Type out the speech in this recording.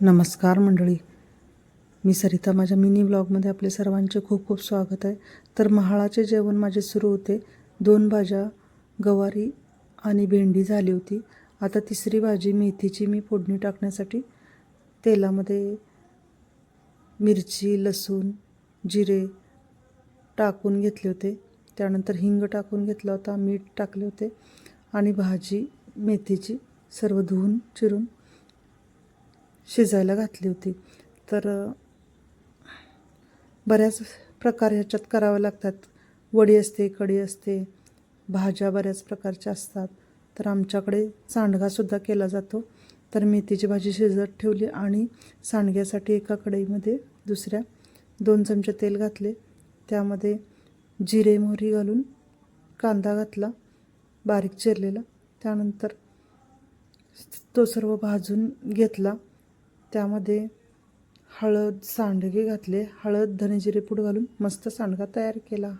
नमस्कार मंडळी, मी सरिता. माझ्या मिनी व्लॉगमध्ये आपले सर्वांचे खूप खूप स्वागत आहे. तर महाळाचे जेवण माझे सुरू होते. 2 भाज्या, गवारी आणि भेंडी झाली होती. आता तिसरी भाजी मेथीची मी फोडणी टाकण्यासाठी तेलामध्ये मिरची, लसूण, जिरे टाकून घेतले होते. त्यानंतर हिंग टाकून घेतला होता, मीठ टाकले होते आणि भाजी मेथीची सर्व धुवून चिरून शिजायला घातली होती. तर बऱ्याच प्रकार ह्याच्यात करावे लागतात. वडी असते, कढी असते, भाज्या बऱ्याच प्रकारच्या असतात. तर आमच्याकडे सांडगासुद्धा केला जातो. तर मेथीची भाजी शिजत ठेवली आणि सांडग्यासाठी एका कढईमध्ये दुसऱ्या 2 चमचे तेल घातले. त्यामध्ये जिरे मोहरी घालून कांदा घातला बारीक चिरलेला. त्यानंतर तो सर्व भाजून घेतला. त्यामध्ये हळद, सांडगे घातले. हळद, धने, जिरे पूड घालून मस्त सांडगा तयार केला.